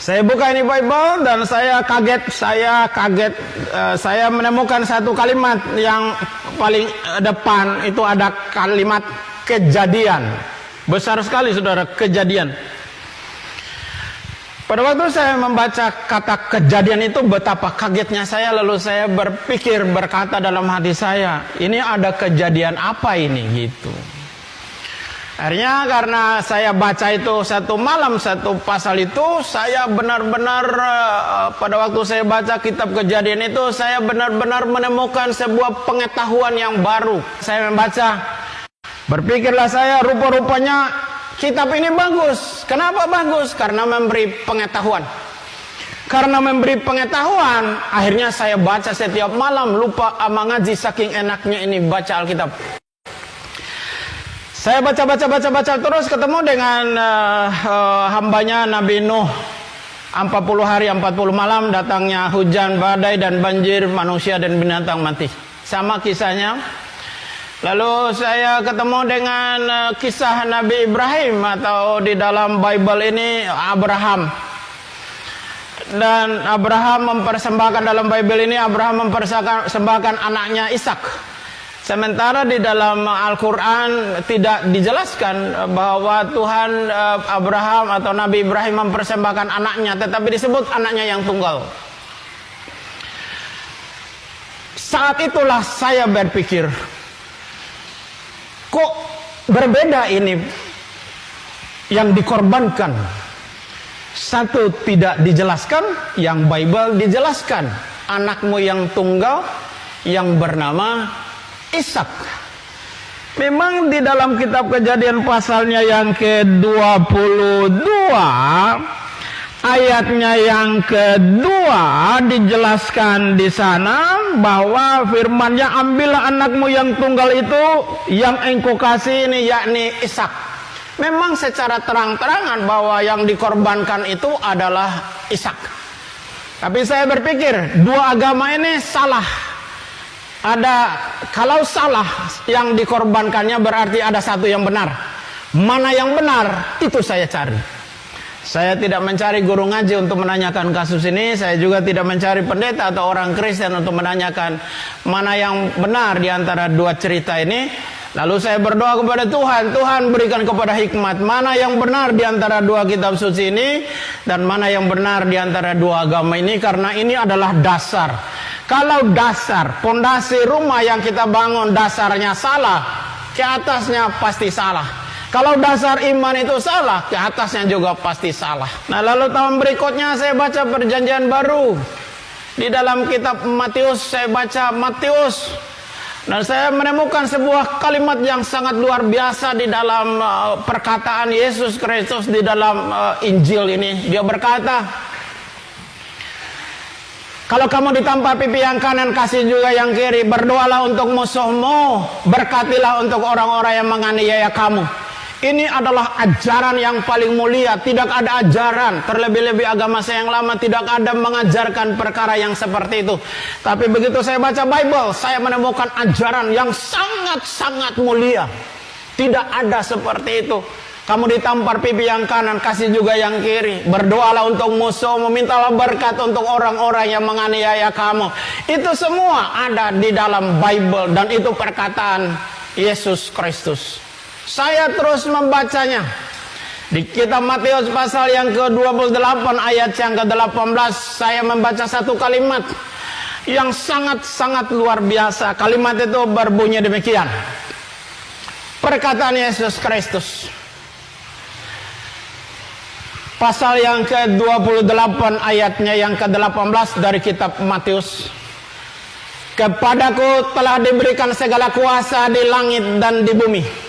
Saya buka ini Bible dan saya kaget, saya menemukan satu kalimat yang paling depan, itu ada kalimat kejadian. Besar sekali saudara, kejadian. Pada waktu saya membaca kata kejadian itu, betapa kagetnya saya, lalu saya berpikir, berkata dalam hati saya, ini ada kejadian apa ini gitu. Akhirnya karena saya baca itu satu malam, satu pasal itu, saya benar-benar pada waktu saya baca kitab Kejadian itu, saya benar-benar menemukan sebuah pengetahuan yang baru. Saya membaca, berpikirlah saya, rupa-rupanya kitab ini bagus. Kenapa bagus? Karena memberi pengetahuan. Karena memberi pengetahuan, akhirnya saya baca setiap malam, lupa ama ngaji saking enaknya ini baca Alkitab. Saya baca terus, ketemu dengan hambanya Nabi Nuh. 40 hari 40 malam datangnya hujan, badai dan banjir, manusia dan binatang mati. Sama kisahnya. Lalu saya ketemu dengan kisah Nabi Ibrahim, atau di dalam Bible ini Abraham. Dan Abraham mempersembahkan, dalam Bible ini Abraham mempersembahkan anaknya Ishak. Sementara di dalam Al-Quran tidak dijelaskan bahwa Tuhan Abraham atau Nabi Ibrahim mempersembahkan anaknya, tetapi disebut anaknya yang tunggal. Saat itulah saya berpikir, kok berbeda ini yang dikorbankan. Satu tidak dijelaskan, yang Bible dijelaskan. Anakmu yang tunggal yang bernama Ishak. Memang di dalam kitab Kejadian pasalnya yang ke-22 ayatnya yang kedua dijelaskan di sana bahwa firman-Nya, ambillah anakmu yang tunggal itu yang engkau kasih ini, yakni Ishak. Memang secara terang-terangan bahwa yang dikorbankan itu adalah Ishak. Tapi saya berpikir dua agama ini salah. Kalau salah yang dikorbankannya, berarti ada satu yang benar. Mana yang benar, itu saya cari. Saya tidak mencari guru ngaji untuk menanyakan kasus ini. Saya juga tidak mencari pendeta atau orang Kristen untuk menanyakan mana yang benar di antara dua cerita ini. Lalu saya berdoa kepada Tuhan, Tuhan berikan kepada hikmat, mana yang benar di antara dua kitab suci ini, dan mana yang benar di antara dua agama ini, karena ini adalah dasar. Kalau dasar, pondasi rumah yang kita bangun dasarnya salah, ke atasnya pasti salah. Kalau dasar iman itu salah, ke atasnya juga pasti salah. Nah, lalu tahun berikutnya saya baca Perjanjian Baru. Di dalam kitab Matius, saya baca Matius. Dan saya menemukan sebuah kalimat yang sangat luar biasa di dalam perkataan Yesus Kristus di dalam Injil ini. Dia berkata, kalau kamu ditampar pipi yang kanan, kasih juga yang kiri. Berdoalah untuk musuhmu, berkatilah untuk orang-orang yang menganiaya kamu. Ini adalah ajaran yang paling mulia. Tidak ada ajaran, terlebih-lebih agama saya yang lama tidak ada mengajarkan perkara yang seperti itu. Tapi begitu saya baca Bible, saya menemukan ajaran yang sangat-sangat mulia. Tidak ada seperti itu. Kamu ditampar pipi yang kanan, kasih juga yang kiri. Berdoalah untuk musuh, memintalah berkat untuk orang-orang yang menganiaya kamu. Itu semua ada di dalam Bible, dan itu perkataan Yesus Kristus. Saya terus membacanya. Di kitab Matius pasal yang ke-28 ayat yang ke-18, saya membaca satu kalimat yang sangat-sangat luar biasa. Kalimat itu berbunyi demikian. Perkataan Yesus Kristus. Pasal yang ke-28 ayatnya yang ke-18 dari kitab Matius. Kepadaku telah diberikan segala kuasa di langit dan di bumi.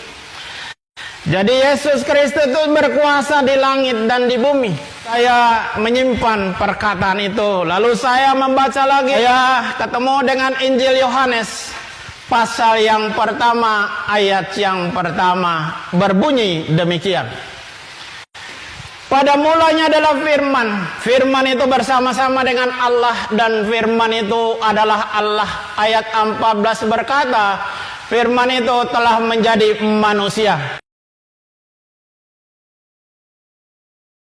Jadi Yesus Kristus itu berkuasa di langit dan di bumi. Saya menyimpan perkataan itu. Lalu saya membaca lagi. Saya ketemu dengan Injil Yohanes. Pasal yang pertama, ayat yang pertama. Berbunyi demikian. Pada mulanya adalah firman. Firman itu bersama-sama dengan Allah, dan firman itu adalah Allah. Ayat 14 berkata, firman itu telah menjadi manusia.